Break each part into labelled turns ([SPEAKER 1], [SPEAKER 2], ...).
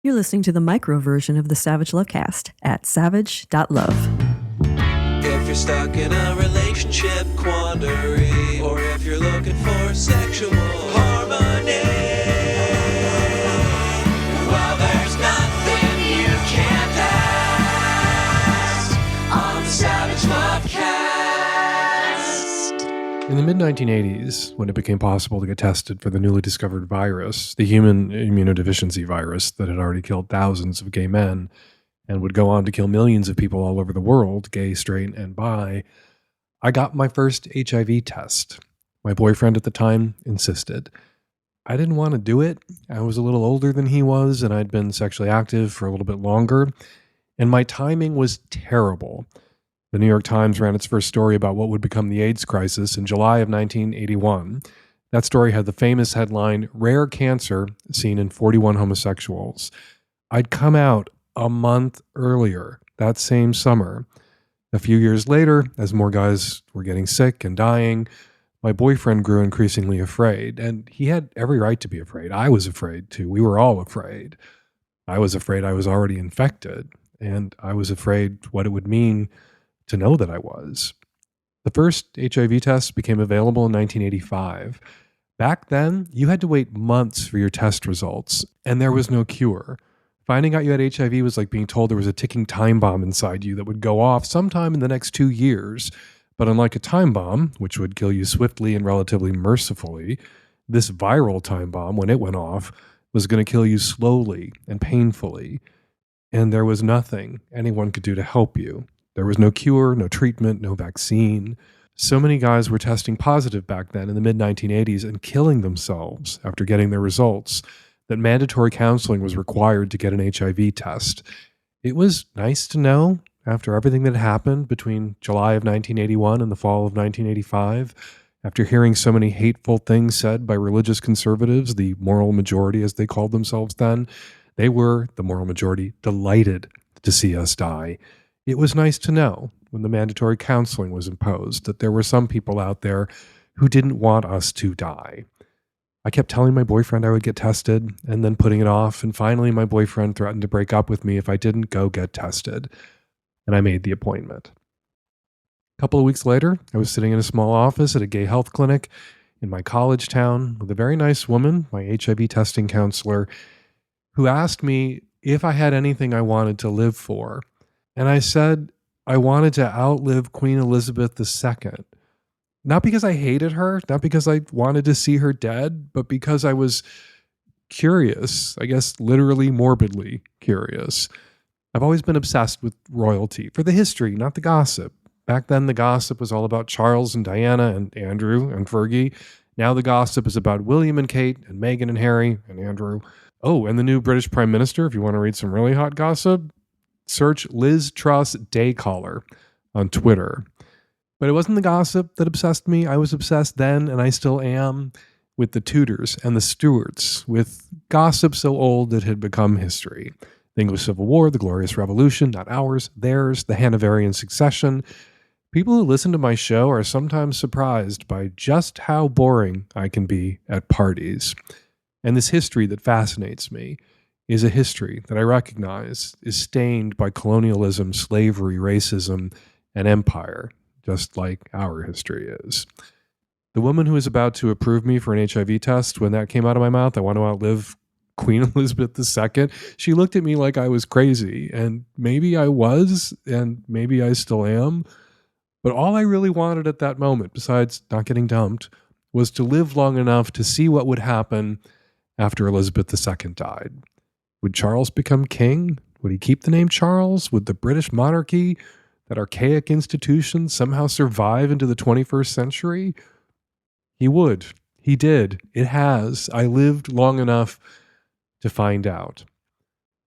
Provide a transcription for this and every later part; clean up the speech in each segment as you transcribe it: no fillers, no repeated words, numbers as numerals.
[SPEAKER 1] You're listening to the micro version of the Savage Lovecast at savage.love.
[SPEAKER 2] If you're stuck in a relationship quandary, or if you're looking for sexual harmony, well, there's nothing you can't ask on the Savage Lovecast.
[SPEAKER 3] In the mid-1980s, when it became possible to get tested for the newly discovered virus, the human immunodeficiency virus that had already killed thousands of gay men and would go on to kill millions of people all over the world, gay, straight, and bi, I got my first HIV test. My boyfriend at the time insisted. I didn't want to do it. I was a little older than he was, and I'd been sexually active for a little bit longer, and my timing was terrible. The New York Times ran its first story about what would become the AIDS crisis in July of 1981. That story had the famous headline, "Rare Cancer Seen in 41 Homosexuals." I'd come out a month earlier, that same summer. A few years later, as more guys were getting sick and dying, my boyfriend grew increasingly afraid, and he had every right to be afraid. I was afraid too. We were all afraid. I was afraid I was already infected, and I was afraid what it would mean to know that I was. The first HIV test became available in 1985. Back then, you had to wait months for your test results, and there was no cure. Finding out you had HIV was like being told there was a ticking time bomb inside you that would go off sometime in the next 2 years. But unlike a time bomb, which would kill you swiftly and relatively mercifully, this viral time bomb, when it went off, was going to kill you slowly and painfully. And there was nothing anyone could do to help you. There was no cure, no treatment, no vaccine. So many guys were testing positive back then in the mid-1980s and killing themselves after getting their results that mandatory counseling was required to get an HIV test. It was nice to know, after everything that happened between July of 1981 and the fall of 1985, after hearing so many hateful things said by religious conservatives, the moral majority as they called themselves then, they were, the moral majority, delighted to see us die. It was nice to know, when the mandatory counseling was imposed, that there were some people out there who didn't want us to die. I kept telling my boyfriend I would get tested, and then putting it off, and finally my boyfriend threatened to break up with me if I didn't go get tested, and I made the appointment. A couple of weeks later, I was sitting in a small office at a gay health clinic in my college town with a very nice woman, my HIV testing counselor, who asked me if I had anything I wanted to live for. And I said I wanted to outlive Queen Elizabeth II. Not because I hated her, not because I wanted to see her dead, but because I was curious, I guess literally morbidly curious. I've always been obsessed with royalty, for the history, not the gossip. Back then, the gossip was all about Charles and Diana and Andrew and Fergie. Now the gossip is about William and Kate and Meghan and Harry and Andrew. Oh, and the new British Prime Minister, if you want to read some really hot gossip, search Liz Truss Day Caller on Twitter. But it wasn't the gossip that obsessed me. I was obsessed then, and I still am, with the Tudors and the Stuarts, with gossip so old it had become history. The English Civil War, the Glorious Revolution, not ours, theirs, the Hanoverian succession. People who listen to my show are sometimes surprised by just how boring I can be at parties. And this history that fascinates me is a history that I recognize is stained by colonialism, slavery, racism, and empire, just like our history is. The woman who was about to approve me for an HIV test, when that came out of my mouth, I want to outlive Queen Elizabeth II, she looked at me like I was crazy, and maybe I was, and maybe I still am, but all I really wanted at that moment, besides not getting dumped, was to live long enough to see what would happen after Elizabeth II died. Would Charles become king? Would he keep the name Charles? Would the British monarchy, that archaic institution, somehow survive into the 21st century? He would. He did. It has. I lived long enough to find out.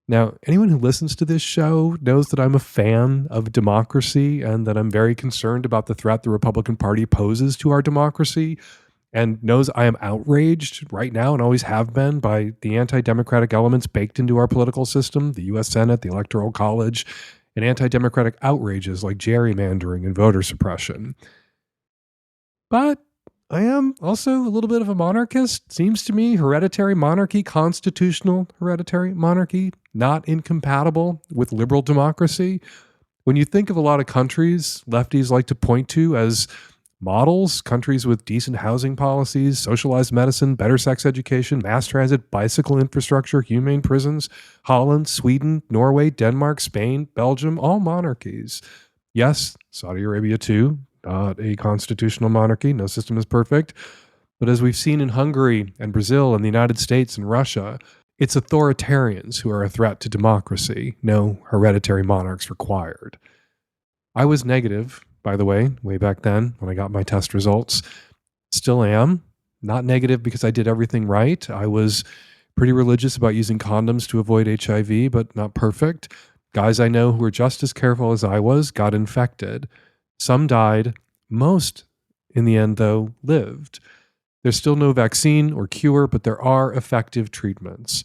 [SPEAKER 3] Now, anyone who listens to this show knows that I'm a fan of democracy and that I'm very concerned about the threat the Republican Party poses to our democracy, and knows I am outraged right now and always have been by the anti-democratic elements baked into our political system, the U.S. Senate, the Electoral College, and anti-democratic outrages like gerrymandering and voter suppression. But I am also a little bit of a monarchist. Seems to me hereditary monarchy, constitutional hereditary monarchy, not incompatible with liberal democracy. When you think of a lot of countries lefties like to point to as models, countries with decent housing policies, socialized medicine, better sex education, mass transit, bicycle infrastructure, humane prisons, Holland, Sweden, Norway, Denmark, Spain, Belgium, all monarchies. Yes, Saudi Arabia too, not a constitutional monarchy. No system is perfect. But as we've seen in Hungary and Brazil and the United States and Russia, it's authoritarians who are a threat to democracy. No hereditary monarchs required. I was negative, by the way, way back then when I got my test results. Still am. Not negative because I did everything right. I was pretty religious about using condoms to avoid HIV, but not perfect. Guys I know who were just as careful as I was got infected. Some died. Most, in the end, though, lived. There's still no vaccine or cure, but there are effective treatments.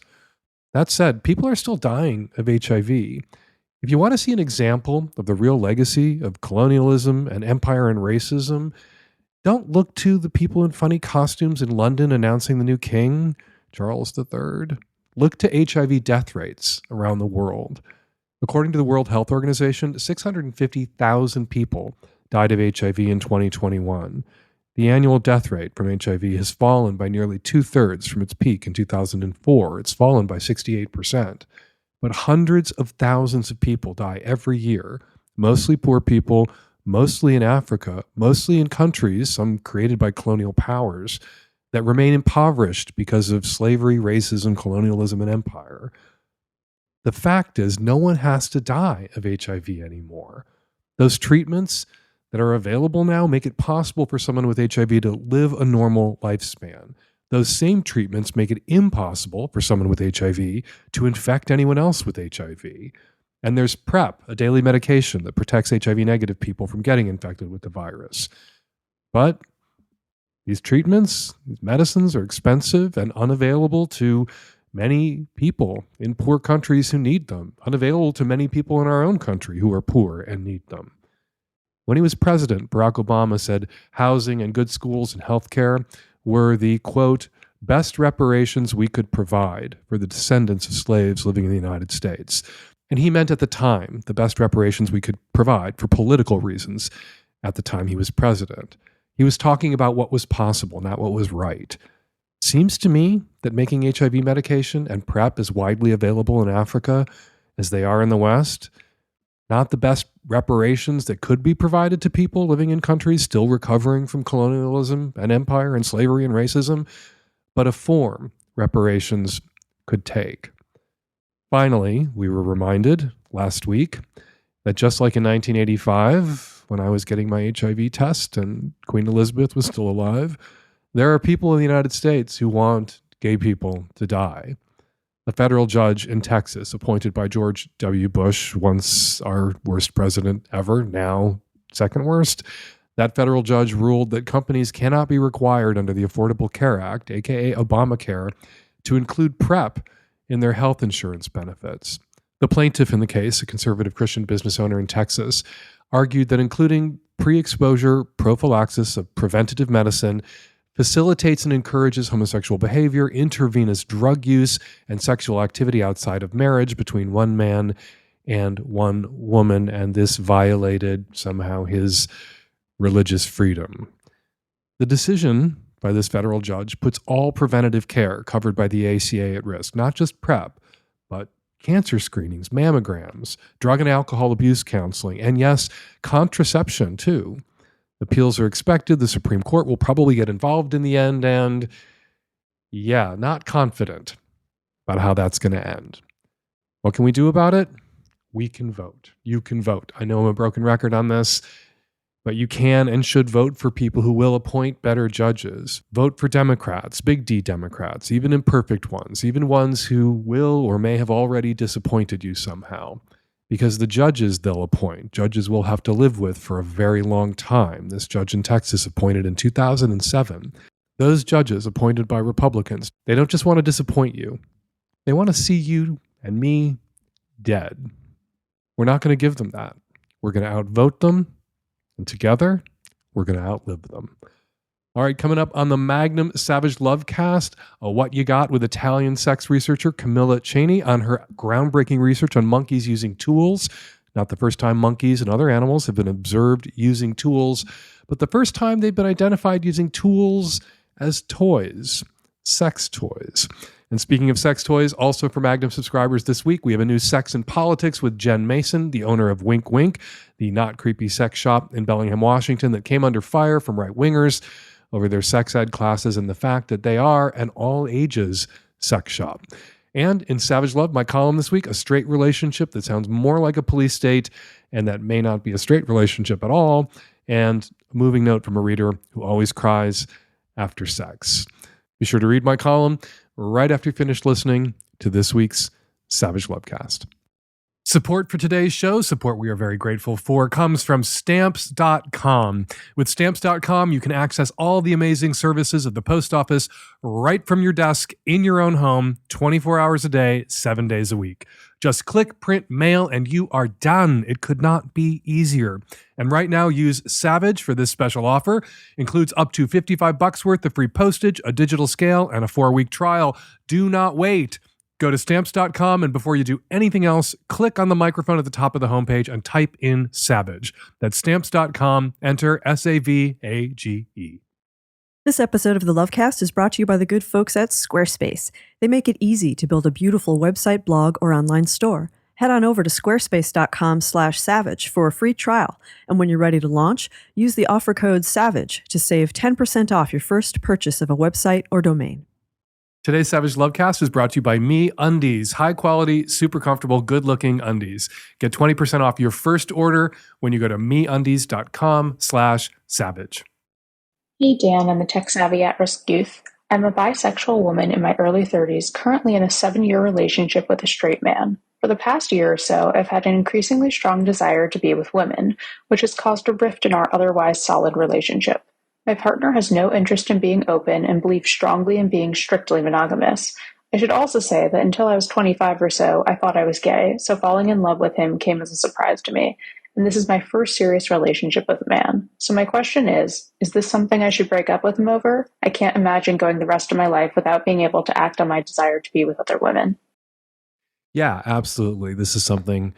[SPEAKER 3] That said, people are still dying of HIV. If you want to see an example of the real legacy of colonialism and empire and racism, don't look to the people in funny costumes in London announcing the new king, Charles III. Look to HIV death rates around the world. According to the World Health Organization, 650,000 people died of HIV in 2021. The annual death rate from HIV has fallen by nearly 2/3 from its peak in 2004. It's fallen by 68%. But hundreds of thousands of people die every year, mostly poor people, mostly in Africa, mostly in countries, some created by colonial powers, that remain impoverished because of slavery, racism, colonialism, and empire. The fact is, no one has to die of HIV anymore. Those treatments that are available now make it possible for someone with HIV to live a normal lifespan. Those same treatments make it impossible for someone with HIV to infect anyone else with HIV. And there's PrEP, a daily medication that protects HIV-negative people from getting infected with the virus. But these treatments, these medicines are expensive and unavailable to many people in poor countries who need them, unavailable to many people in our own country who are poor and need them. When he was president, Barack Obama said housing and good schools and healthcare were the, quote, best reparations we could provide for the descendants of slaves living in the United States. And he meant at the time the best reparations we could provide for political reasons at the time he was president. He was talking about what was possible, not what was right. Seems to me that making HIV medication and PrEP as widely available in Africa as they are in the West, not the best reparations that could be provided to people living in countries still recovering from colonialism and empire and slavery and racism, but a form reparations could take. Finally, we were reminded last week that just like in 1985, when I was getting my HIV test and Queen Elizabeth was still alive, there are people in the United States who want gay people to die. A federal judge in Texas, appointed by George W. Bush, once our worst president ever, now second worst, that federal judge ruled that companies cannot be required under the Affordable Care Act, aka Obamacare, to include PrEP in their health insurance benefits. The plaintiff in the case, a conservative Christian business owner in Texas, argued that including pre-exposure prophylaxis of preventative medicine facilitates and encourages homosexual behavior, intravenous drug use, and sexual activity outside of marriage between one man and one woman, and this violated somehow his religious freedom. The decision by this federal judge puts all preventative care covered by the ACA at risk, not just PrEP, but cancer screenings, mammograms, drug and alcohol abuse counseling, and yes, contraception too. Appeals are expected. The Supreme Court will probably get involved in the end, and yeah, not confident about how that's going to end. What can we do about it? We can vote. You can vote. I know I'm a broken record on this, but you can and should vote for people who will appoint better judges. Vote for Democrats, big D Democrats, even imperfect ones, even ones who will or may have already disappointed you somehow. Because the judges they'll appoint, judges will have to live with for a very long time. This judge in Texas appointed in 2007. Those judges appointed by Republicans, they don't just want to disappoint you. They want to see you and me dead. We're not going to give them that. We're going to outvote them, and together, we're going to outlive them. All right, coming up on the Magnum Savage Lovecast, What You Got with Italian sex researcher Camilla Cenni on her groundbreaking research on monkeys using tools. Not the first time monkeys and other animals have been observed using tools, but the first time they've been identified using tools as toys, sex toys. And speaking of sex toys, also for Magnum subscribers this week, we have a new Sex and Politics with Jen Mason, the owner of Wink Wink, the not creepy sex shop in Bellingham, Washington that came under fire from right-wingers over their sex ed classes and the fact that they are an all-ages sex shop. And in Savage Love, my column this week, a straight relationship that sounds more like a police state and that may not be a straight relationship at all, and a moving note from a reader who always cries after sex. Be sure to read my column right after you finish listening to this week's Savage Lovecast. Support for today's show, support we are very grateful for, comes from Stamps.com. With Stamps.com, you can access all the amazing services of the post office right from your desk in your own home, 24 hours a day, 7 days a week. Just click, print, mail, and you are done. It could not be easier. And right now, use Savage for this special offer. Includes up to $55 worth of free postage, a digital scale, and a 4-week trial. Do not wait. Go to Stamps.com, and before you do anything else, click on the microphone at the top of the homepage and type in Savage. That's Stamps.com. Enter SAVAGE.
[SPEAKER 1] This episode of the Lovecast is brought to you by the good folks at Squarespace. They make it easy to build a beautiful website, blog, or online store. Head on over to squarespace.com/savage for a free trial. And when you're ready to launch, use the offer code SAVAGE to save 10% off your first purchase of a website or domain.
[SPEAKER 3] Today's Savage Lovecast is brought to you by Me Undies. High quality, super comfortable, good looking undies. Get 20% off your first order when you go to meundies.com/savage.
[SPEAKER 4] Hey Dan and the tech-savvy at-risk youth. I'm a bisexual woman in my early 30s, currently in a 7-year relationship with a straight man. For the past year or so, I've had an increasingly strong desire to be with women, which has caused a rift in our otherwise solid relationship. My partner has no interest in being open and believes strongly in being strictly monogamous. I should also say that until I was 25 or so, I thought I was gay, so falling in love with him came as a surprise to me. And this is my first serious relationship with a man. So my question is this something I should break up with him over? I can't imagine going the rest of my life without being able to act on my desire to be with other women.
[SPEAKER 3] Yeah, absolutely. This is something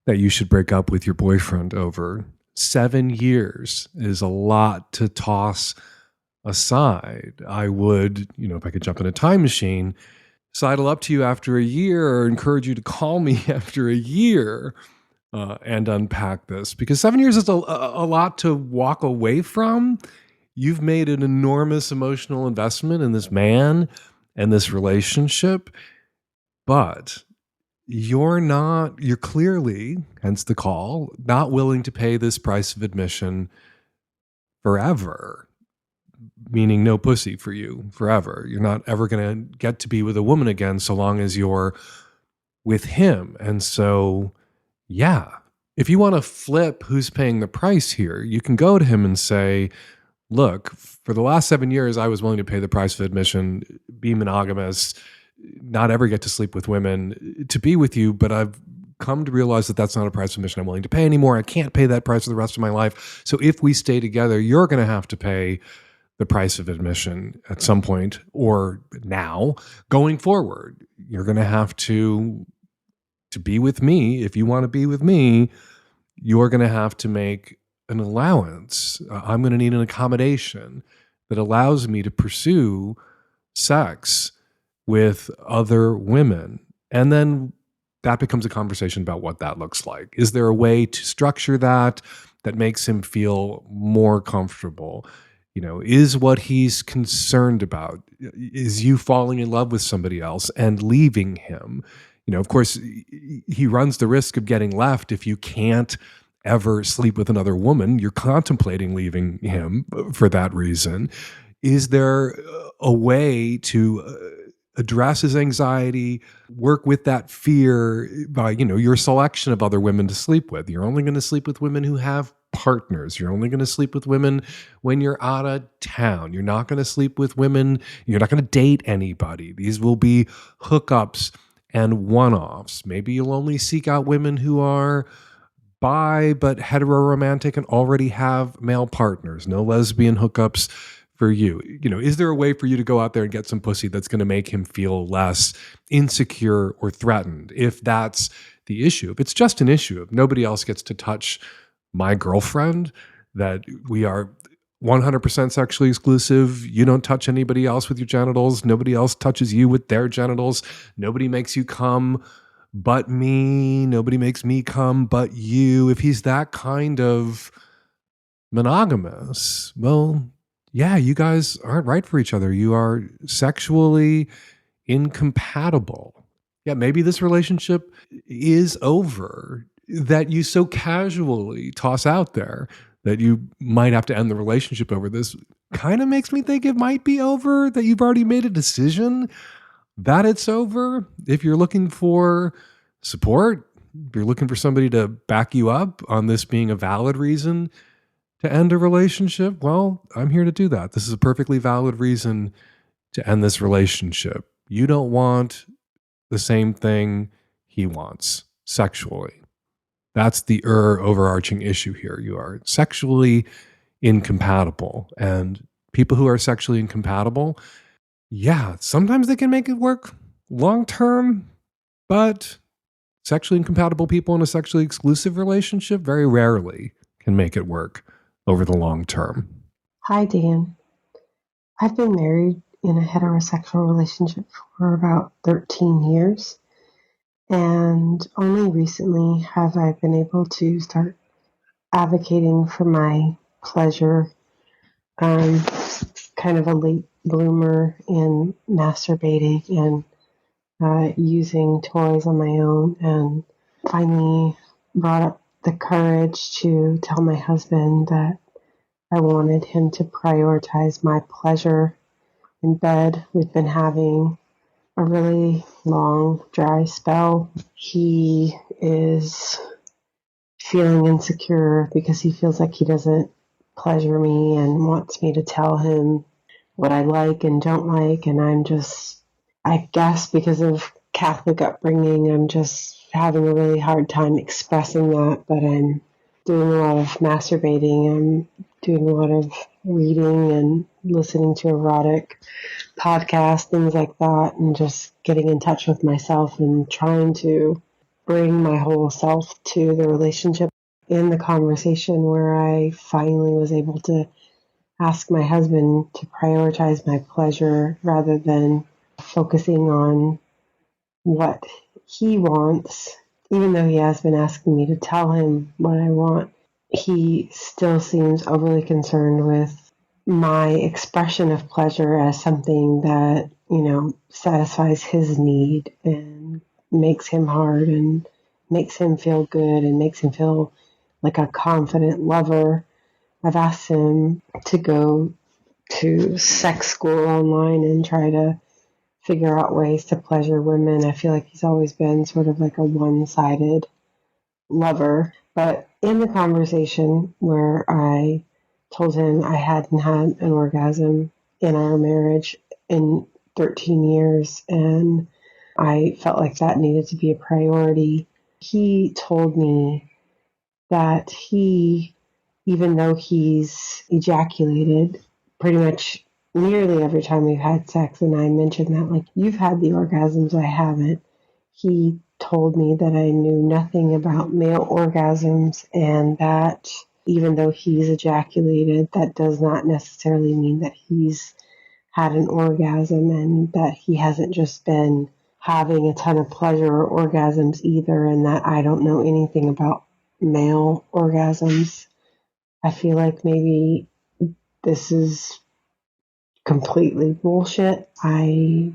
[SPEAKER 3] that you should break up with your boyfriend over. 7 years is a lot to toss aside. I would, if I could jump in a time machine, sidle up to you after a year or encourage you to call me after a year and unpack this, because 7 years is a lot to walk away from. You've made an enormous emotional investment in this man and this relationship, but you're clearly, hence the call, not willing to pay this price of admission forever, meaning no pussy for you forever. You're not ever going to get to be with a woman again so long as you're with him. And so, yeah, if you want to flip who's paying the price here, you can go to him and say, look, for the last 7 years, I was willing to pay the price of admission, be monogamous, not ever get to sleep with women, to be with you, but I've come to realize that that's not a price of admission I'm willing to pay anymore. I can't pay that price for the rest of my life. So if we stay together, you're going to have to pay the price of admission at some point, or now going forward. You're going to have to be with me. If you want to be with me, you're going to have to make an allowance. I'm going to need an accommodation that allows me to pursue sex with other women. And then that becomes a conversation about what that looks like. Is there a way to structure that makes him feel more comfortable? Is what he's concerned about, is you falling in love with somebody else and leaving him? Of course, he runs the risk of getting left if you can't ever sleep with another woman. You're contemplating leaving him for that reason. Is there a way to address his anxiety, work with that fear by, your selection of other women to sleep with? You're only going to sleep with women who have partners. You're only going to sleep with women when you're out of town. You're not going to sleep with women. You're not going to date anybody. These will be hookups and one-offs. Maybe you'll only seek out women who are bi but heteroromantic and already have male partners. No lesbian hookups for you? Is there a way for you to go out there and get some pussy that's going to make him feel less insecure or threatened? If that's the issue, if it's just an issue, if nobody else gets to touch my girlfriend, that we are 100% sexually exclusive, you don't touch anybody else with your genitals, nobody else touches you with their genitals, nobody makes you come but me, nobody makes me come but you. If he's that kind of monogamous, well, yeah, you guys aren't right for each other. You are sexually incompatible. Yeah, maybe this relationship is over, that you so casually toss out there that you might have to end the relationship over this kind of makes me think it might be over, that you've already made a decision that it's over. If you're looking for support, if you're looking for somebody to back you up on this being a valid reason to end a relationship, well, I'm here to do that. This is a perfectly valid reason to end this relationship. You don't want the same thing he wants sexually. That's the overarching issue here. You are sexually incompatible. And people who are sexually incompatible, yeah, sometimes they can make it work long term, but sexually incompatible people in a sexually exclusive relationship very rarely can make it work over the long term.
[SPEAKER 5] Hi, Dan. I've been married in a heterosexual relationship for about 13 years. And only recently have I been able to start advocating for my pleasure. I'm kind of a late bloomer in masturbating and using toys on my own, and finally brought up the courage to tell my husband that I wanted him to prioritize my pleasure in bed. We've been having a really long, dry spell. He is feeling insecure because he feels like he doesn't pleasure me and wants me to tell him what I like and don't like. And I guess because of Catholic upbringing, I'm just having a really hard time expressing that. But I'm doing a lot of masturbating. I'm doing a lot of reading and listening to erotic podcasts, things like that, and just getting in touch with myself and trying to bring my whole self to the relationship. In the conversation where I finally was able to ask my husband to prioritize my pleasure rather than focusing on what he wants, even though he has been asking me to tell him what I want, he still seems overly concerned with my expression of pleasure as something that, satisfies his need and makes him hard and makes him feel good and makes him feel like a confident lover. I've asked him to go to sex school online and try to figure out ways to pleasure women. I feel like he's always been sort of like a one-sided lover. But in the conversation where I told him I hadn't had an orgasm in our marriage in 13 years, and I felt like that needed to be a priority, he told me that even though he's ejaculated pretty much nearly every time we've had sex, and I mentioned that, like, you've had the orgasms, I haven't, he told me that I knew nothing about male orgasms, and that even though he's ejaculated, that does not necessarily mean that he's had an orgasm, and that he hasn't just been having a ton of pleasure or orgasms either, and that I don't know anything about male orgasms. I feel like maybe this is completely bullshit. I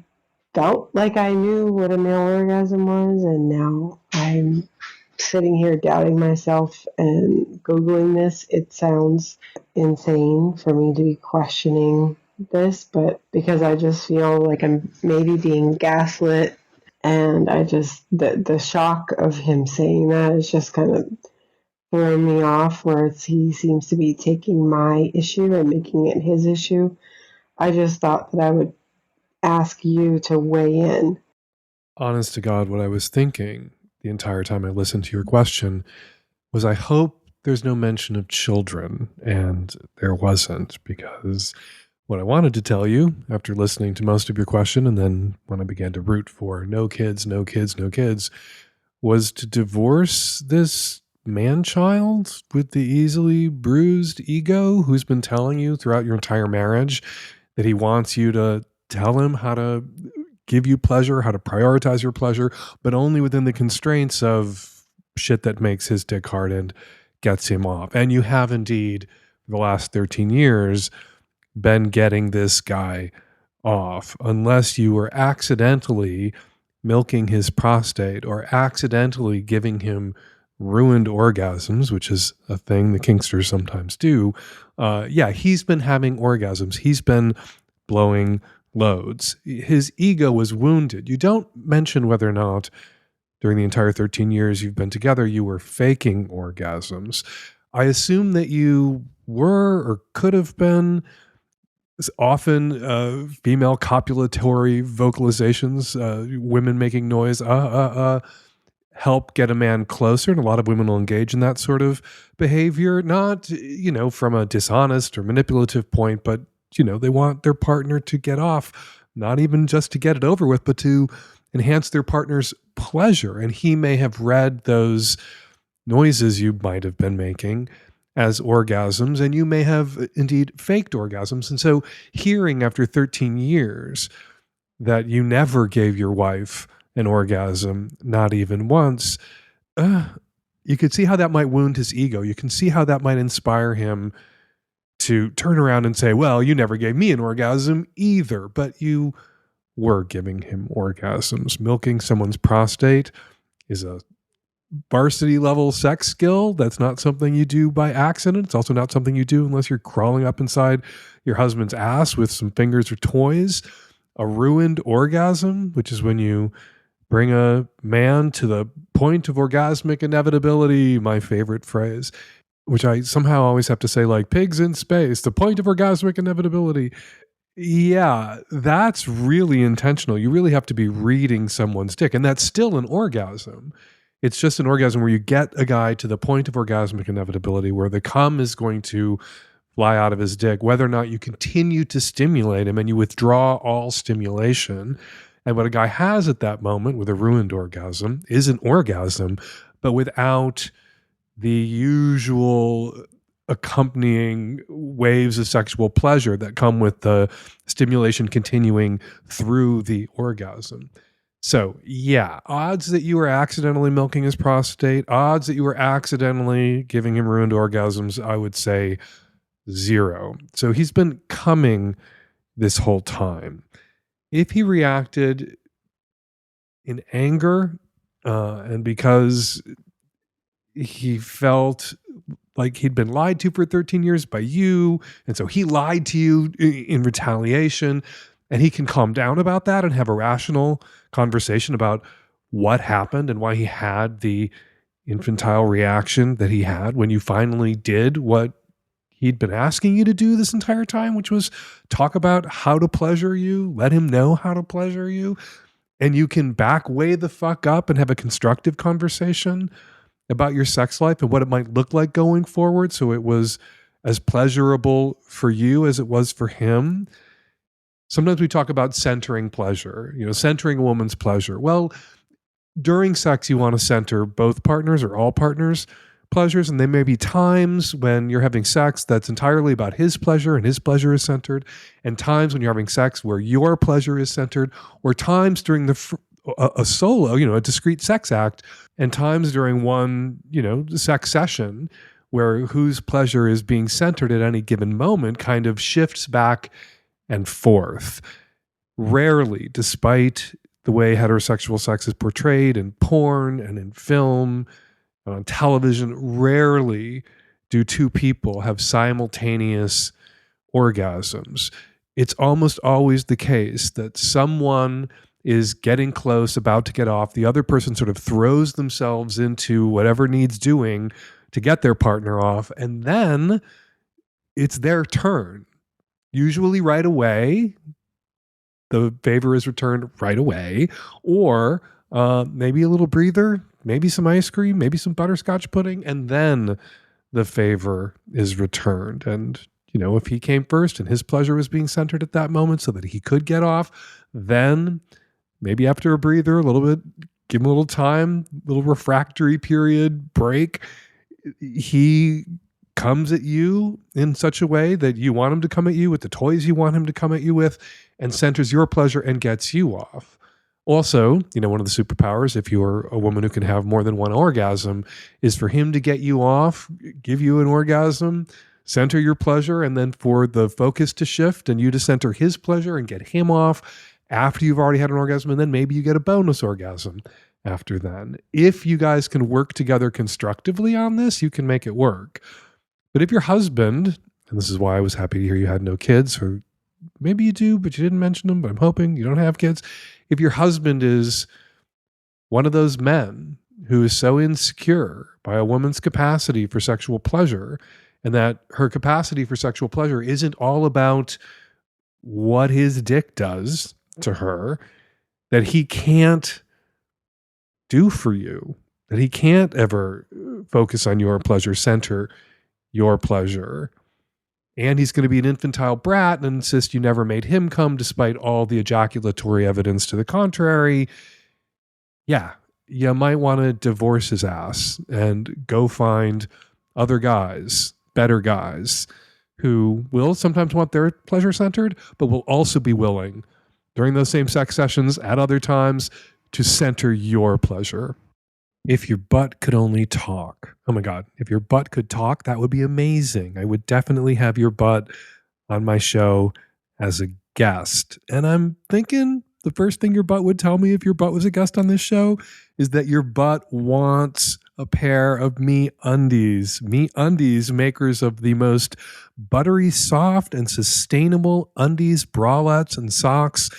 [SPEAKER 5] felt like I knew what a male orgasm was, and now I'm sitting here doubting myself and Googling this. It sounds insane for me to be questioning this, but because I just feel like I'm maybe being gaslit, and I just, the shock of him saying that is just kind of throwing me off, where he seems to be taking my issue and making it his issue. I just thought that I would ask you to weigh in.
[SPEAKER 3] Honest to God, what I was thinking the entire time I listened to your question was, I hope there's no mention of children, and there wasn't, because What I wanted to tell you after listening to most of your question, and then when I began to root for no kids, no kids, no kids, was to divorce this man-child with the easily bruised ego who's been telling you throughout your entire marriage that he wants you to tell him how to give you pleasure, how to prioritize your pleasure, but only within the constraints of shit that makes his dick hard and gets him off. And you have indeed, for the last 13 years, been getting this guy off, unless you were accidentally milking his prostate or accidentally giving him ruined orgasms, which is a thing the kinksters sometimes do. He's been having orgasms. He's been blowing loads. His ego was wounded. You don't mention whether or not during the entire 13 years you've been together, you were faking orgasms. I assume that you were or could have been. Often female copulatory vocalizations, women making noise, help get a man closer. And a lot of women will engage in that sort of behavior, not, from a dishonest or manipulative point, but, they want their partner to get off, not even just to get it over with, but to enhance their partner's pleasure. And he may have read those noises you might have been making as orgasms, and you may have indeed faked orgasms. And so hearing after 13 years that you never gave your wife an orgasm, not even once, you could see how that might wound his ego. You can see how that might inspire him to turn around and say, well, you never gave me an orgasm either, but you were giving him orgasms. Milking someone's prostate is a varsity level sex skill. That's not something you do by accident. It's also not something you do unless you're crawling up inside your husband's ass with some fingers or toys. A ruined orgasm, which is when you bring a man to the point of orgasmic inevitability, my favorite phrase, which I somehow always have to say like pigs in space, the point of orgasmic inevitability. Yeah, that's really intentional. You really have to be reading someone's dick, and that's still an orgasm. It's just an orgasm where you get a guy to the point of orgasmic inevitability where the cum is going to fly out of his dick, whether or not you continue to stimulate him and you withdraw all stimulation. And what a guy has at that moment with a ruined orgasm is an orgasm, but without the usual accompanying waves of sexual pleasure that come with the stimulation continuing through the orgasm. So, yeah, odds that you were accidentally milking his prostate, odds that you were accidentally giving him ruined orgasms, I would say 0. So he's been coming this whole time. If he reacted in anger and because he felt like he'd been lied to for 13 years by you, and so he lied to you in retaliation, and he can calm down about that and have a rational conversation about what happened and why he had the infantile reaction that he had when you finally did what he'd been asking you to do this entire time, which was talk about how to pleasure you, let him know how to pleasure you, and you can back way the fuck up and have a constructive conversation about your sex life and what it might look like going forward so it was as pleasurable for you as it was for him. Sometimes we talk about centering pleasure, centering a woman's pleasure. Well, during sex, you want to center both partners or all partners' pleasures, and there may be times when you're having sex that's entirely about his pleasure and his pleasure is centered, and times when you're having sex where your pleasure is centered, or times during a solo, a discrete sex act, and times during one, sex session where whose pleasure is being centered at any given moment kind of shifts back and forth. Rarely, despite the way heterosexual sex is portrayed in porn and in film and on television, rarely do two people have simultaneous orgasms. It's almost always the case that someone is getting close, about to get off. The other person sort of throws themselves into whatever needs doing to get their partner off, and then it's their turn. Usually right away, the favor is returned right away, or maybe a little breather, maybe some ice cream, maybe some butterscotch pudding, and then the favor is returned. And if he came first and his pleasure was being centered at that moment so that he could get off, then maybe after a breather, a little bit, give him a little time, little refractory period, break. He comes at you in such a way that you want him to come at you with the toys you want him to come at you with, and centers your pleasure and gets you off. Also, one of the superpowers, if you're a woman who can have more than one orgasm, is for him to get you off, give you an orgasm, center your pleasure, and then for the focus to shift and you to center his pleasure and get him off after you've already had an orgasm, and then maybe you get a bonus orgasm after then. If you guys can work together constructively on this, you can make it work. But if your husband, and this is why I was happy to hear you had no kids, or maybe you do, but you didn't mention them, but I'm hoping you don't have kids. If your husband is one of those men who is so insecure by a woman's capacity for sexual pleasure, and that her capacity for sexual pleasure isn't all about what his dick does to her, that he can't do for you, that he can't ever focus on your pleasure, center your pleasure, and he's going to be an infantile brat and insist you never made him come despite all the ejaculatory evidence to the contrary, yeah, you might want to divorce his ass and go find other guys, better guys, who will sometimes want their pleasure centered, but will also be willing during those same sex sessions at other times to center your pleasure. If your butt could only talk. Oh my God. If your butt could talk, that would be amazing. I would definitely have your butt on my show as a guest. And I'm thinking the first thing your butt would tell me if your butt was a guest on this show is that your butt wants a pair of Me Undies. Me Undies, makers of the most buttery, soft, and sustainable undies, bralettes, and socks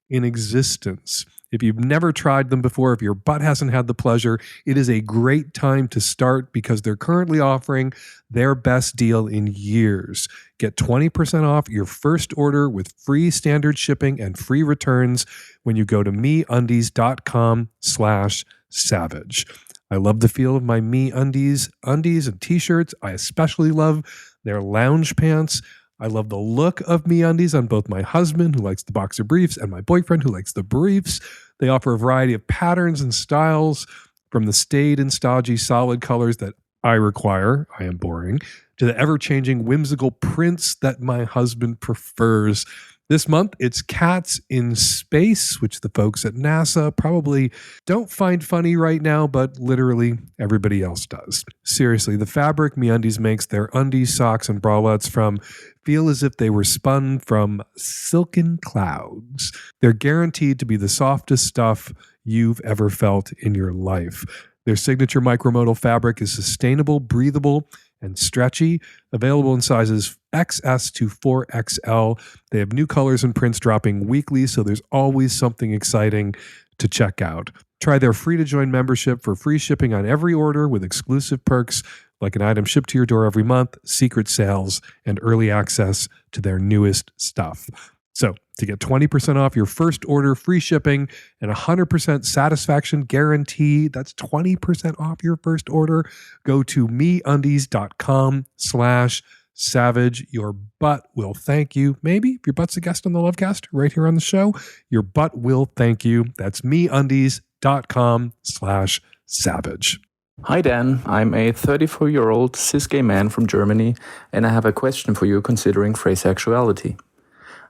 [SPEAKER 3] in existence. If you've never tried them before, if your butt hasn't had the pleasure, it is a great time to start because they're currently offering their best deal in years. Get 20% off your first order with free standard shipping and free returns when you go to meundies.com/savage. I love the feel of my MeUndies undies and t-shirts. I especially love their lounge pants. I love the look of MeUndies on both my husband, who likes the boxer briefs, and my boyfriend, who likes the briefs. They offer a variety of patterns and styles, from the staid and stodgy solid colors that I require, I am boring, to the ever-changing whimsical prints that my husband prefers. This month, it's cats in space, which the folks at NASA probably don't find funny right now, but literally everybody else does. Seriously, the fabric MeUndies makes their undies, socks, and bralettes from feel as if they were spun from silken clouds. They're guaranteed to be the softest stuff you've ever felt in your life. Their signature micromodal fabric is sustainable, breathable, and stretchy, available in sizes XS to 4XL. They have new colors and prints dropping weekly, so there's always something exciting to check out. Try their free-to-join membership for free shipping on every order with exclusive perks like an item shipped to your door every month, secret sales, and early access to their newest stuff. So, to get 20% off your first order, free shipping, and 100% satisfaction guarantee, that's 20% off your first order, go to meundies.com/savage. Your butt will thank you. Maybe if your butt's a guest on the Lovecast right here on the show, your butt will thank you. That's meundies.com/savage.
[SPEAKER 6] Hi Dan, I'm a 34-year-old cis gay man from Germany, and I have a question for you considering freysexuality.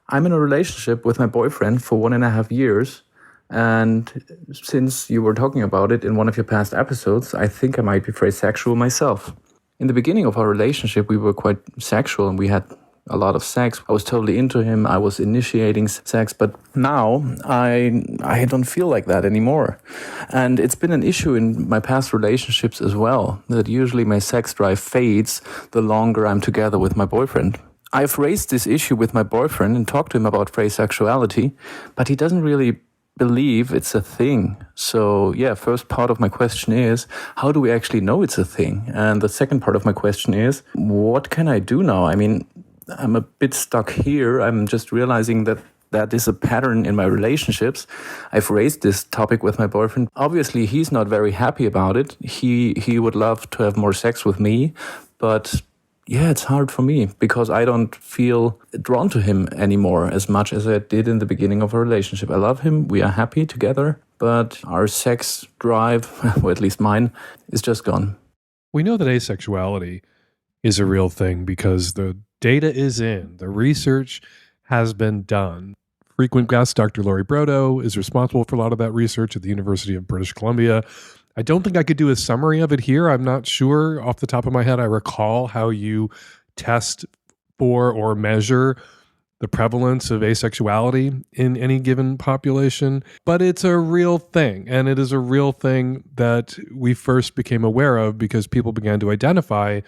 [SPEAKER 6] I'm in a relationship with my boyfriend for 1.5 years, and since you were talking about it in one of your past episodes, I think I might be freysexual myself. In the beginning of our relationship, we were quite sexual and we had a lot of sex. I was totally into him. I was initiating sex, but now I don't feel like that anymore. And it's been an issue in my past relationships as well, that usually my sex drive fades the longer I'm together with my boyfriend. I've raised this issue with my boyfriend and talked to him about freysexuality, but he doesn't really believe it's a thing. So yeah, first part of my question is, how do we actually know it's a thing? And the second part of my question is, what can I do now? I mean, I'm a bit stuck here. I'm just realizing that is a pattern in my relationships. I've raised this topic with my boyfriend. Obviously, he's not very happy about it. He would love to have more sex with me, but yeah, it's hard for me because I don't feel drawn to him anymore as much as I did in the beginning of a relationship. I love him. We are happy together, but our sex drive, or at least mine, is just gone.
[SPEAKER 3] We know that asexuality is a real thing because the data is in, the research has been done. Frequent guest Dr. Laurie Brodo is responsible for a lot of that research at the University of British Columbia. I don't think I could do a summary of it here. I'm not sure off the top of my head. I recall how you test for or measure the prevalence of asexuality in any given population, but it's a real thing. And it is a real thing that we first became aware of because people began to identify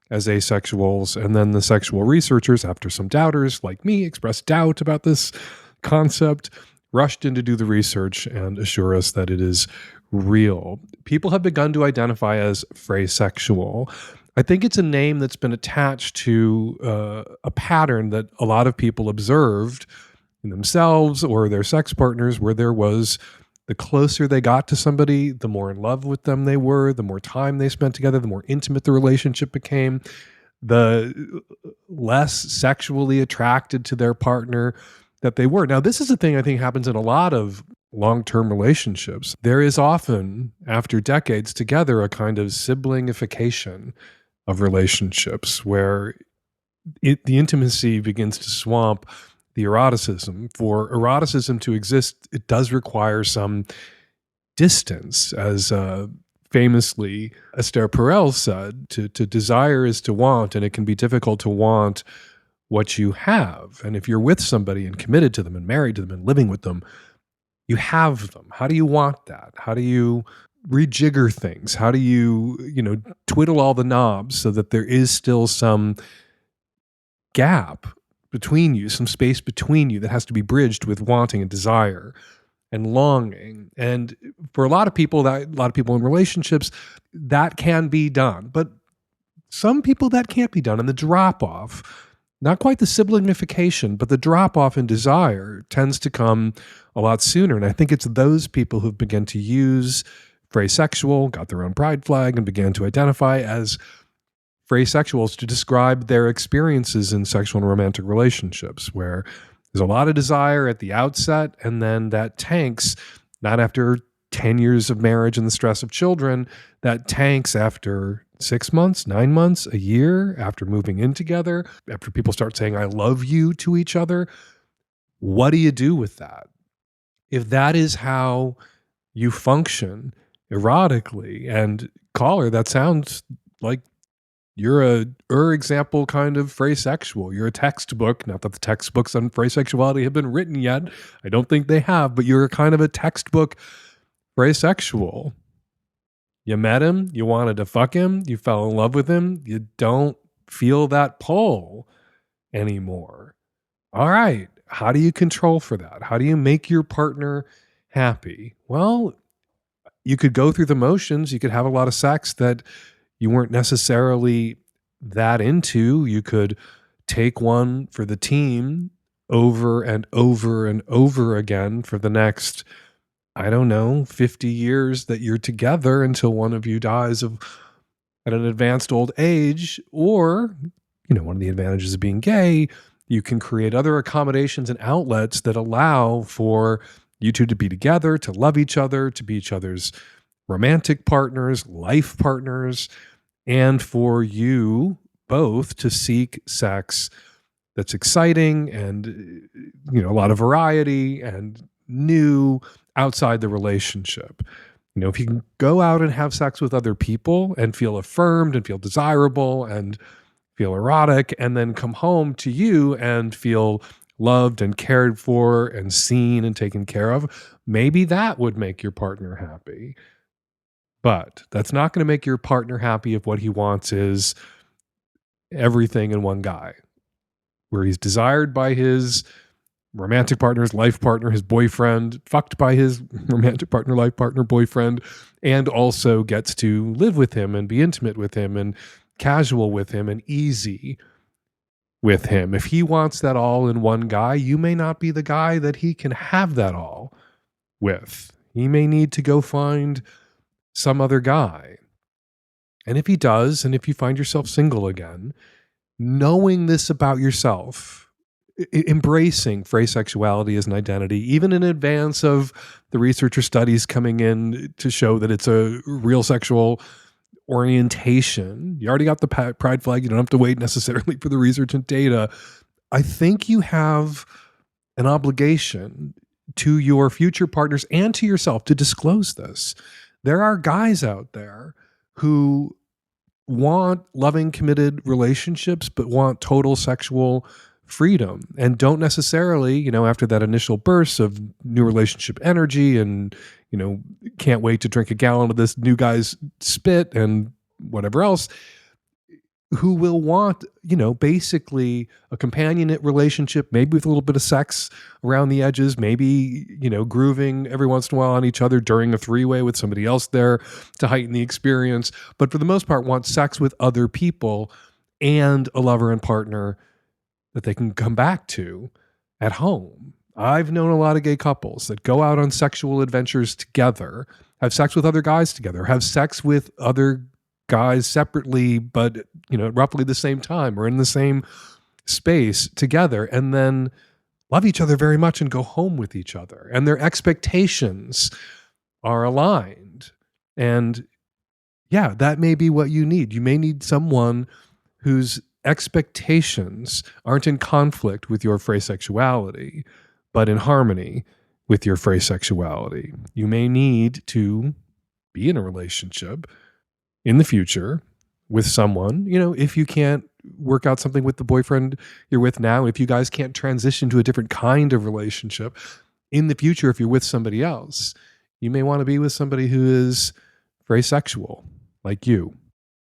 [SPEAKER 3] as asexuals. And then the sexual researchers, after some doubters like me expressed doubt about this concept, rushed in to do the research and assure us that it is real. People have begun to identify as freysexual. I think it's a name that's been attached to a pattern that a lot of people observed in themselves or their sex partners, where there was the closer they got to somebody, the more in love with them they were, the more time they spent together, the more intimate the relationship became, the less sexually attracted to their partner that they were. Now, this is a thing I think happens in a lot of long-term relationships. There is often, after decades together, a kind of siblingification of relationships where the intimacy begins to swamp the eroticism. For eroticism to exist, it does require some distance, as famously Esther Perel said, to desire is to want, and it can be difficult to want what you have. And if you're with somebody and committed to them and married to them and living with them, you have them. How do you want that? How do you rejigger things? How do you, twiddle all the knobs so that there is still some gap between you, some space between you that has to be bridged with wanting and desire and longing? And for a lot of people in relationships, that can be done. But some people that can't be done. And the drop off, not quite the siblinification, but the drop off in desire tends to come a lot sooner. And I think it's those people who've begun to use freysexual, got their own pride flag, and began to identify as freysexuals to describe their experiences in sexual and romantic relationships, where there's a lot of desire at the outset, and then that tanks, not after 10 years of marriage and the stress of children, that tanks after 6 months, 9 months, a year, after moving in together, after people start saying, I love you to each other. What do you do with that? If that is how you function erotically, and caller, that sounds like you're a example kind of freysexual. You're a textbook, not that the textbooks on freysexuality have been written yet. I don't think they have, but you're kind of a textbook freysexual. You met him, you wanted to fuck him, you fell in love with him, you don't feel that pull anymore. All right, how do you control for that? How do you make your partner happy? Well, you could go through the motions. You could have a lot of sex that you weren't necessarily that into. You could take one for the team over and over and over again for the next, 50 years that you're together until one of you dies at an advanced old age. Or, one of the advantages of being gay, you can create other accommodations and outlets that allow for you two to be together, to love each other, to be each other's romantic partners, life partners, and for you both to seek sex that's exciting and, a lot of variety and new outside the relationship. If you can go out and have sex with other people and feel affirmed and feel desirable and feel erotic, and then come home to you and feel loved and cared for and seen and taken care of, maybe that would make your partner happy. But that's not going to make your partner happy if what he wants is everything in one guy, where he's desired by his romantic partner, his life partner, his boyfriend, fucked by his romantic partner, life partner, boyfriend, and also gets to live with him and be intimate with him and casual with him and easy with him. If he wants that all in one guy, you may not be the guy that he can have that all with. He may need to go find some other guy. And if he does, and if you find yourself single again, knowing this about yourself, embracing freysexuality as an identity, even in advance of the research or studies coming in to show that it's a real sexual orientation. You already got the pride flag. You don't have to wait necessarily for the research and data. I think you have an obligation to your future partners and to yourself to disclose this. There are guys out there who want loving, committed relationships, but want total sexual freedom and don't necessarily, after that initial burst of new relationship energy and, can't wait to drink a gallon of this new guy's spit and whatever else, who will want, basically a companionate relationship, maybe with a little bit of sex around the edges, maybe, grooving every once in a while on each other during a three-way with somebody else there to heighten the experience. But for the most part, want sex with other people and a lover and partner that they can come back to at home. I've known a lot of gay couples that go out on sexual adventures together, have sex with other guys together, have sex with other guys separately, but roughly the same time or in the same space together, and then love each other very much and go home with each other. And their expectations are aligned. And yeah, that may be what you need. You may need someone whose expectations aren't in conflict with your freysexuality, but in harmony with your freysexuality. You may need to be in a relationship in the future with someone, if you can't work out something with the boyfriend you're with now, if you guys can't transition to a different kind of relationship in the future, if you're with somebody else, you may want to be with somebody who is freysexual like you.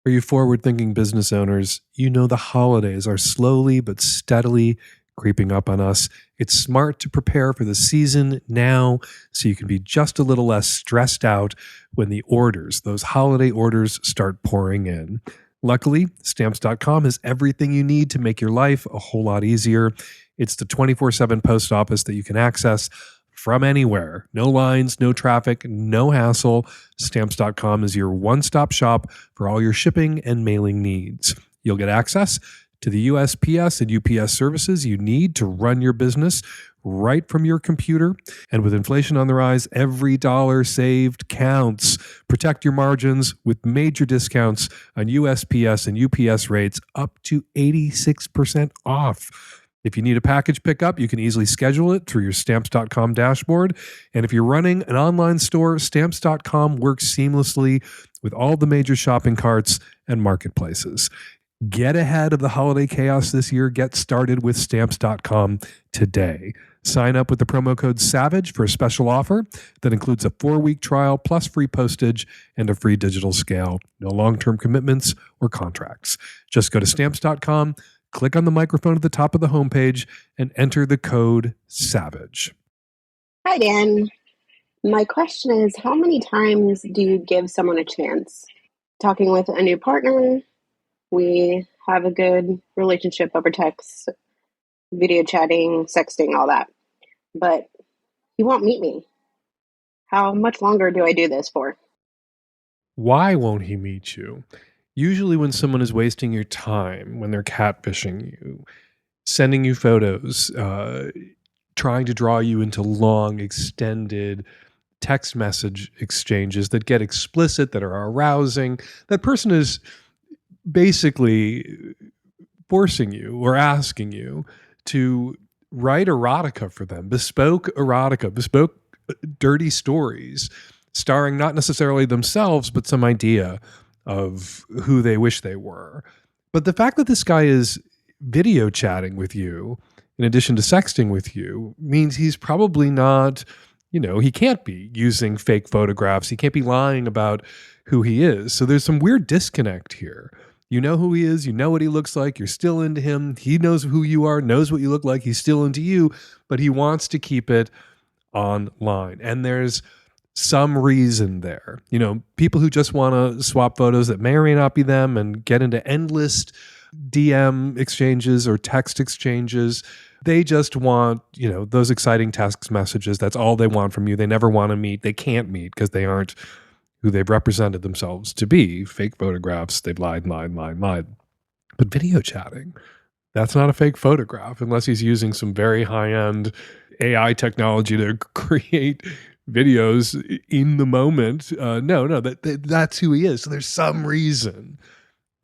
[SPEAKER 3] For you forward-thinking business owners, the holidays are slowly but steadily creeping up on us. It's smart to prepare for the season now so you can be just a little less stressed out when those holiday orders start pouring in. Luckily, Stamps.com has everything you need to make your life a whole lot easier. It's the 24/7 post office that you can access from anywhere. No lines, no traffic, no hassle. Stamps.com is your one-stop shop for all your shipping and mailing needs. You'll get access to the USPS and UPS services you need to run your business right from your computer. And with inflation on the rise, every dollar saved counts. Protect your margins with major discounts on USPS and UPS rates up to 86% off. If you need a package pickup, you can easily schedule it through your Stamps.com dashboard. And if you're running an online store, Stamps.com works seamlessly with all the major shopping carts and marketplaces. Get ahead of the holiday chaos this year. Get started with Stamps.com today. Sign up with the promo code SAVAGE for a special offer that includes a 4-week trial plus free postage and a free digital scale. No long-term commitments or contracts. Just go to Stamps.com, click on the microphone at the top of the homepage, and enter the code SAVAGE.
[SPEAKER 7] Hi, Dan. My question is, how many times do you give someone a chance? Talking with a new partner, we have a good relationship over text, video chatting, sexting, all that. But he won't meet me. How much longer do I do this for?
[SPEAKER 3] Why won't he meet you? Usually when someone is wasting your time, when they're catfishing you, sending you photos, trying to draw you into long, extended text message exchanges that get explicit, that are arousing, that person is basically forcing you or asking you to write erotica for them, bespoke erotica, bespoke dirty stories, starring not necessarily themselves, but some idea of who they wish they were. But the fact that this guy is video chatting with you, in addition to sexting with you, means he's probably not, he can't be using fake photographs. He can't be lying about who he is. So there's some weird disconnect here. You know who he is. You know what he looks like. You're still into him. He knows who you are, knows what you look like. He's still into you, but he wants to keep it online. And there's some reason there. People who just want to swap photos that may or may not be them and get into endless DM exchanges or text exchanges. They just want, those exciting text messages. That's all they want from you. They never want to meet. They can't meet because they aren't who they've represented themselves to be. Fake photographs. They've lied. But video chatting, that's not a fake photograph unless he's using some very high-end AI technology to create videos in the moment. No, that's who he is. So there's some reason.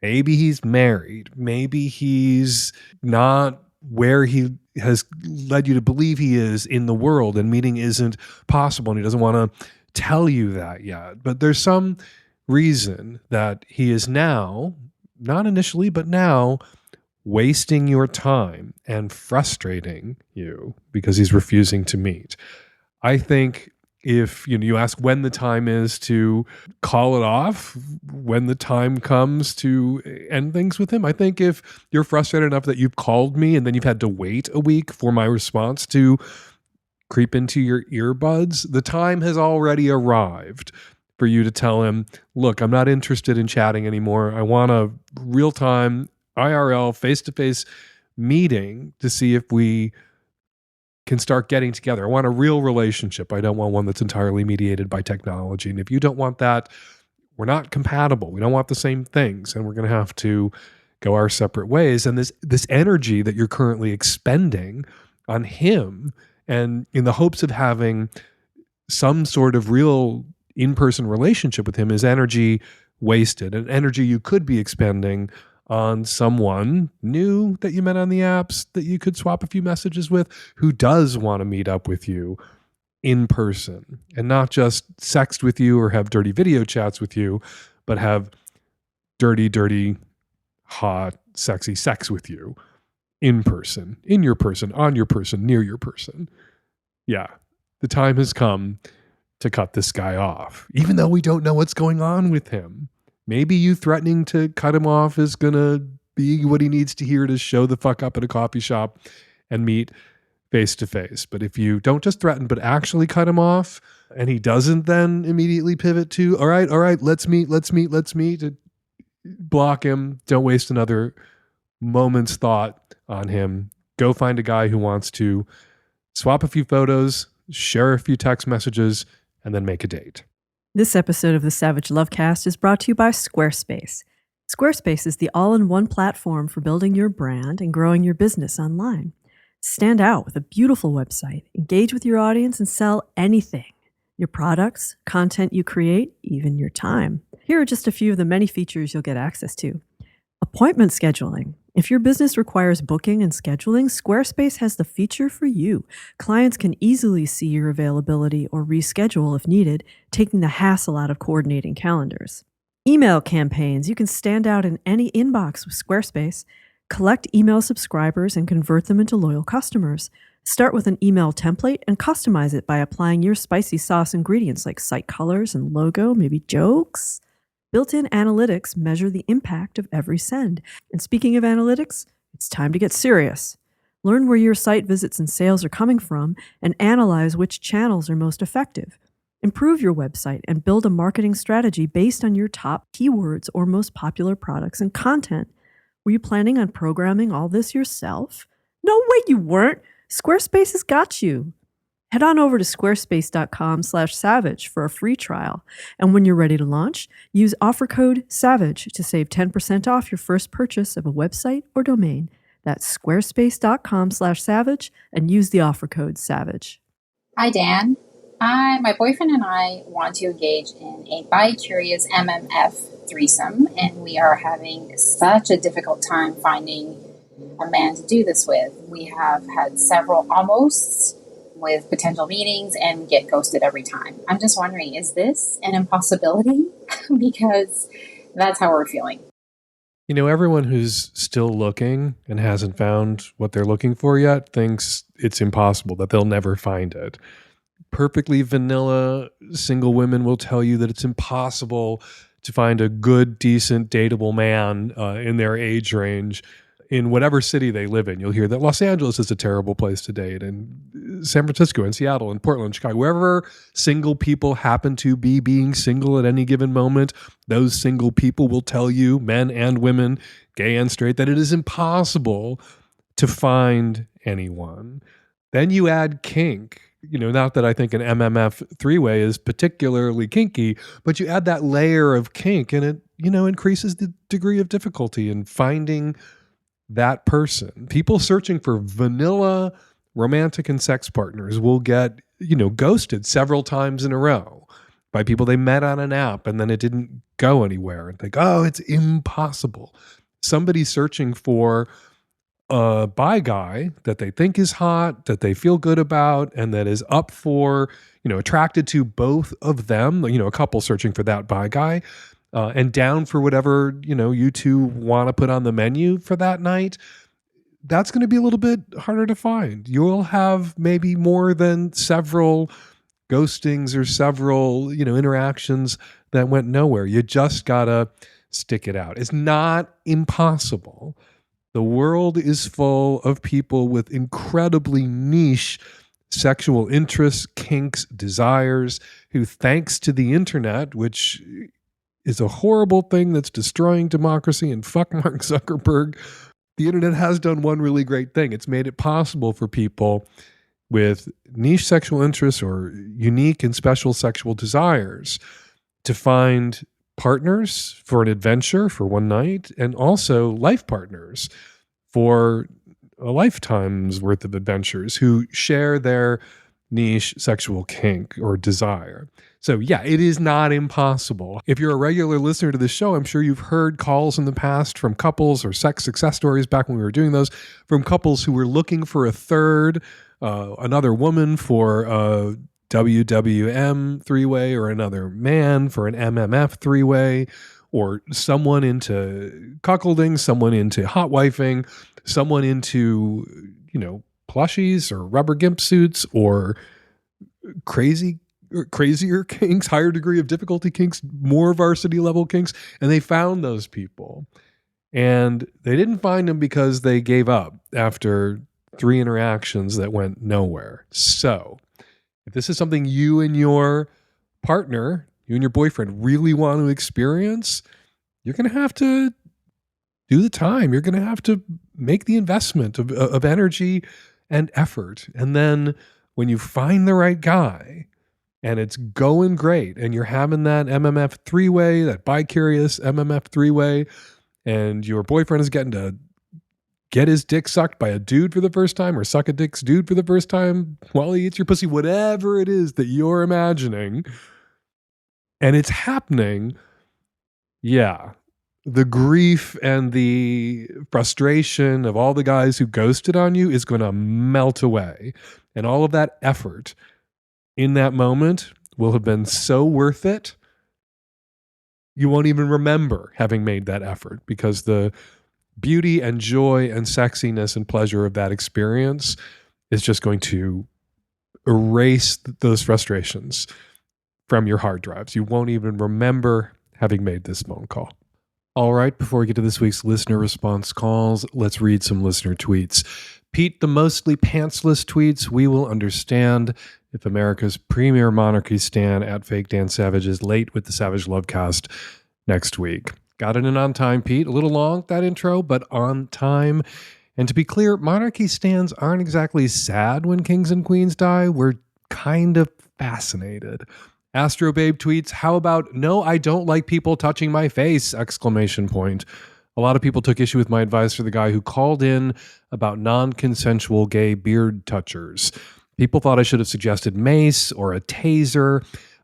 [SPEAKER 3] Maybe he's married. Maybe he's not where he has led you to believe he is in the world, and meeting isn't possible, and he doesn't want to tell you that yet. But there's some reason that he is now, not initially, but now, wasting your time and frustrating you because he's refusing to meet. I think if you ask when the time is to call it off, when the time comes to end things with him, I think if you're frustrated enough that you've called me and then you've had to wait a week for my response to creep into your earbuds, the time has already arrived for you to tell him, look, I'm not interested in chatting anymore. I want a real-time IRL face-to-face meeting to see if we can start getting together. I want a real relationship. I don't want one that's entirely mediated by technology. And if you don't want that, we're not compatible. We don't want the same things, and we're going to have to go our separate ways. And this energy that you're currently expending on him, and in the hopes of having some sort of real in-person relationship with him, is energy wasted, and energy you could be expending on someone new that you met on the apps that you could swap a few messages with, who does want to meet up with you in person and not just sext with you or have dirty video chats with you, but have dirty, hot, sexy sex with you in person, in your person, on your person, near your person. Yeah, the time has come to cut this guy off, even though we don't know what's going on with him. Maybe you threatening to cut him off is going to be what he needs to hear to show the fuck up at a coffee shop and meet face to face. But if you don't just threaten, but actually cut him off, and he doesn't then immediately pivot to, all right, let's meet, to block him. Don't waste another moment's thought on him. Go find a guy who wants to swap a few photos, share a few text messages, and then make a date.
[SPEAKER 1] This episode of the Savage Lovecast is brought to you by Squarespace. Squarespace is the all-in-one platform for building your brand and growing your business online. Stand out with a beautiful website, engage with your audience, and sell anything. Your products, content you create, even your time. Here are just a few of the many features you'll get access to. Appointment scheduling. If your business requires booking and scheduling, Squarespace has the feature for you. Clients can easily see your availability or reschedule if needed, taking the hassle out of coordinating calendars. Email campaigns. You can stand out in any inbox with Squarespace. Collect email subscribers and convert them into loyal customers. Start with an email template and customize it by applying your spicy sauce ingredients like site colors and logo, maybe jokes. Built-in analytics measure the impact of every send. And speaking of analytics, it's time to get serious. Learn where your site visits and sales are coming from and analyze which channels are most effective. Improve your website and build a marketing strategy based on your top keywords or most popular products and content. Were you planning on programming all this yourself? No way you weren't. Squarespace has got you. Head on over to squarespace.com/savage for a free trial. And when you're ready to launch, use offer code SAVAGE to save 10% off your first purchase of a website or domain. That's squarespace.com/savage and use the offer code SAVAGE.
[SPEAKER 8] Hi, Dan. My boyfriend and I want to engage in a bi-curious MMF threesome, and we are having such a difficult time finding a man to do this with. We have had several almosts with potential meetings and get ghosted every time. I'm just wondering, is this an impossibility? Because that's how we're feeling.
[SPEAKER 3] Everyone who's still looking and hasn't found what they're looking for yet thinks it's impossible, that they'll never find it. Perfectly vanilla single women will tell you that it's impossible to find a good, decent, dateable man in their age range in whatever city they live in. You'll hear that Los Angeles is a terrible place to date, and San Francisco and Seattle and Portland, Chicago, wherever single people happen to be being single at any given moment, those single people will tell you, men and women, gay and straight, that it is impossible to find anyone. Then you add kink not that I think an MMF three-way is particularly kinky, but you add that layer of kink and it, increases the degree of difficulty in finding that person. People searching for vanilla romantic and sex partners will get, ghosted several times in a row by people they met on an app and then it didn't go anywhere and think, oh, it's impossible. Somebody searching for a bi guy that they think is hot, that they feel good about, and that is up for, attracted to both of them, a couple searching for that bi guy, and down for whatever, you two want to put on the menu for that night. That's going to be a little bit harder to find. You'll have maybe more than several ghostings or several, interactions that went nowhere. You just got to stick it out. It's not impossible. The world is full of people with incredibly niche sexual interests, kinks, desires, who, thanks to the internet, which is a horrible thing that's destroying democracy, and fuck Mark Zuckerberg, the internet has done one really great thing. It's made it possible for people with niche sexual interests or unique and special sexual desires to find partners for an adventure for one night, and also life partners for a lifetime's worth of adventures who share their niche sexual kink or desire. So yeah, it is not impossible. If you're a regular listener to the show, I'm sure you've heard calls in the past from couples, or sex success stories back when we were doing those, from couples who were looking for a third, another woman for a WWM three-way, or another man for an MMF three-way, or someone into cuckolding, someone into hot wifing, someone into, plushies or rubber gimp suits, or crazier kinks, higher degree of difficulty kinks, more varsity level kinks. And they found those people. And they didn't find them because they gave up after 3 interactions that went nowhere. So if this is something you and your partner, you and your boyfriend really want to experience, you're going to have to do the time. You're going to have to make the investment of energy and effort. And then when you find the right guy and it's going great and you're having that MMF three-way, that bi-curious MMF three-way, and your boyfriend is getting to get his dick sucked by a dude for the first time, or suck a dick's dude for the first time while he eats your pussy, whatever it is that you're imagining, and it's happening, yeah, the grief and the frustration of all the guys who ghosted on you is going to melt away. And all of that effort in that moment will have been so worth it. You won't even remember having made that effort, because the beauty and joy and sexiness and pleasure of that experience is just going to erase those frustrations from your hard drives. You won't even remember having made this phone call. All right, before we get to this week's listener response calls, let's read some listener tweets. Pete, the mostly pantsless tweets, we will understand if America's premier monarchy stan at Fake Dan Savage is late with the Savage Lovecast next week. Got it in on time, Pete. A little long, that intro, but on time. And to be clear, monarchy stans aren't exactly sad when kings and queens die. We're kind of fascinated. Astrobabe tweets, how about, no, I don't like people touching my face, exclamation point. A lot of people took issue with my advice for the guy who called in about non-consensual gay beard touchers. People thought I should have suggested mace or a taser,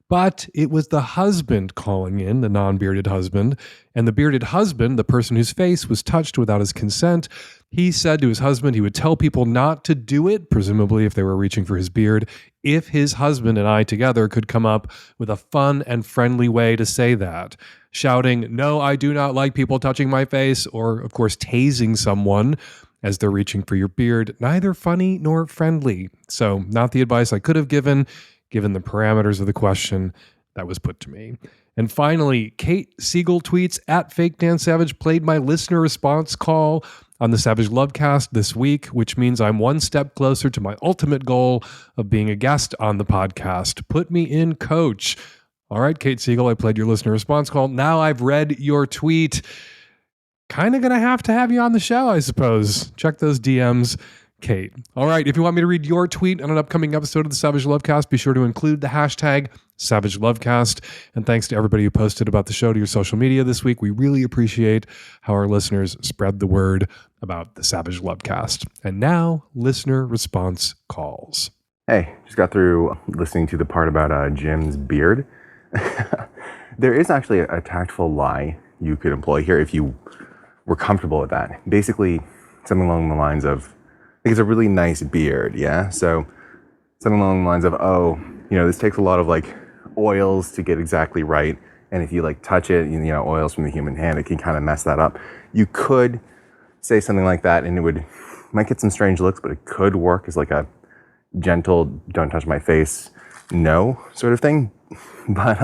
[SPEAKER 3] but it was the husband calling in, the non-bearded husband, and the bearded husband, the person whose face was touched without his consent, he said to his husband he would tell people not to do it, presumably if they were reaching for his beard, if his husband and I together could come up with a fun and friendly way to say that. Shouting, no, I do not like people touching my face, or, of course, tasing someone as they're reaching for your beard. Neither funny nor friendly. So, not the advice I could have given the parameters of the question that was put to me. And finally, Kate Siegel tweets, at Fake Dan Savage played my listener response call on the Savage Lovecast this week, which means I'm one step closer to my ultimate goal of being a guest on the podcast. Put me in, coach. All right, Kate Siegel, I played your listener response call. Now I've read your tweet. Kind of going to have you on the show, I suppose. Check those DMs. Kate. All right, if you want me to read your tweet on an upcoming episode of the Savage Lovecast, be sure to include the hashtag Savage Lovecast. And thanks to everybody who posted about the show to your social media this week. We really appreciate how our listeners spread the word about the Savage Lovecast. And now, listener response calls.
[SPEAKER 9] Hey, just got through listening to the part about Jim's beard. There is actually a tactful lie you could employ here if you were comfortable with that. Basically, something along the lines of, I think it's a really nice beard, yeah? So something along the lines of, oh, this takes a lot of like oils to get exactly right. And if you like touch it, oils from the human hand, it can kind of mess that up. You could say something like that and might get some strange looks, but it could work as like a gentle, don't touch my face, no sort of thing. But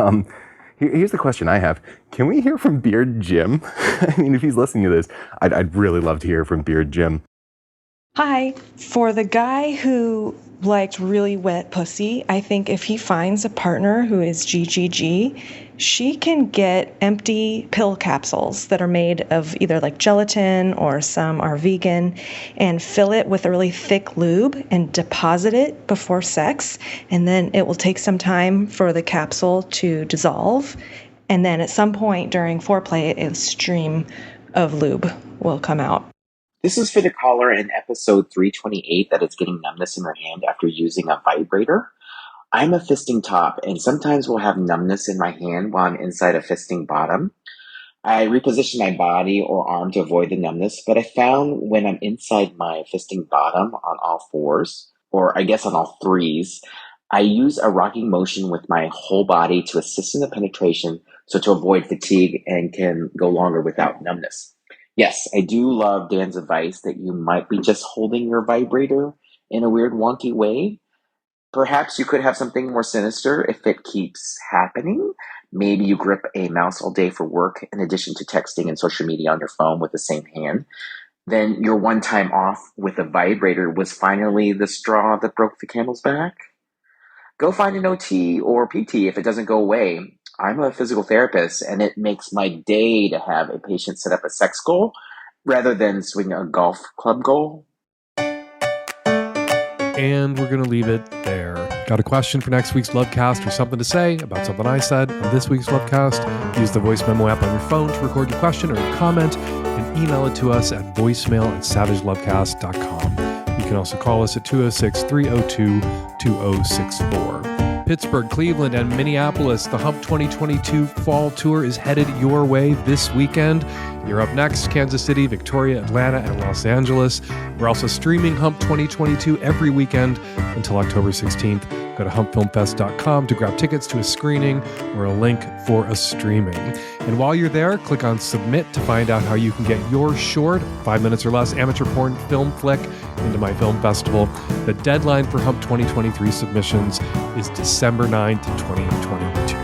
[SPEAKER 9] here's the question I have. Can we hear from Beard Jim? I mean, if he's listening to this, I'd really love to hear from Beard Jim.
[SPEAKER 10] Hi. For the guy who likes really wet pussy, I think if he finds a partner who is GGG, she can get empty pill capsules that are made of either like gelatin or some are vegan and fill it with a really thick lube and deposit it before sex. And then it will take some time for the capsule to dissolve. And then at some point during foreplay, a stream of lube will come out.
[SPEAKER 11] This is for the caller in episode 328 that is getting numbness in her hand after using a vibrator. I'm a fisting top, and sometimes will have numbness in my hand while I'm inside a fisting bottom. I reposition my body or arm to avoid the numbness, but I found when I'm inside my fisting bottom on all fours, or I guess on all threes, I use a rocking motion with my whole body to assist in the penetration, so to avoid fatigue and can go longer without numbness. Yes, I do love Dan's advice that you might be just holding your vibrator in a weird wonky way. Perhaps you could have something more sinister if it keeps happening. Maybe you grip a mouse all day for work in addition to texting and social media on your phone with the same hand. Then your one time off with a vibrator was finally the straw that broke the camel's back. Go find an OT or PT if it doesn't go away. I'm a physical therapist, and it makes my day to have a patient set up a sex goal rather than swing a golf club goal.
[SPEAKER 3] And we're going to leave it there. Got a question for next week's Lovecast or something to say about something I said on this week's Lovecast? Use the voice memo app on your phone to record your question or your comment and email it to us at voicemail@savagelovecast.com. You can also call us at 206-302-2064. Pittsburgh, Cleveland, and Minneapolis. The Hump 2022 Fall Tour is headed your way this weekend. You're up next, Kansas City, Victoria, Atlanta, and Los Angeles. We're also streaming Hump 2022 every weekend until October 16th. Go to humpfilmfest.com to grab tickets to a screening or a link for a streaming. And while you're there, click on Submit to find out how you can get your short, 5 minutes or less, amateur porn film flick into my film festival. The deadline for Hump 2023 submissions is December 9th, 2022.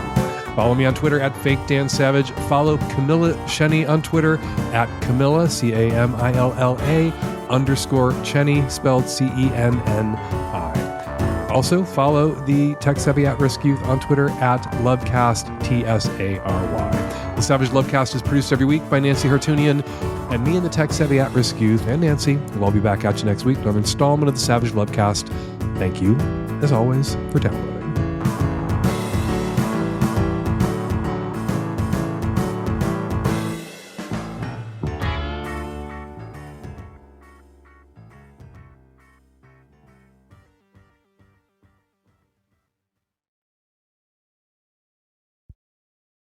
[SPEAKER 3] Follow me on Twitter at FakeDanSavage. Follow Camilla Cenni on Twitter at Camilla, CAMILLA_Cenni, spelled CENNI. Also, follow the Tech Savvy At-Risk Youth on Twitter at Lovecast, TSARY. The Savage Lovecast is produced every week by Nancy Hartunian, and me and the Tech Savvy At-Risk Youth and Nancy will all be back at you next week. Another installment of the Savage Lovecast. Thank you, as always, for downloading.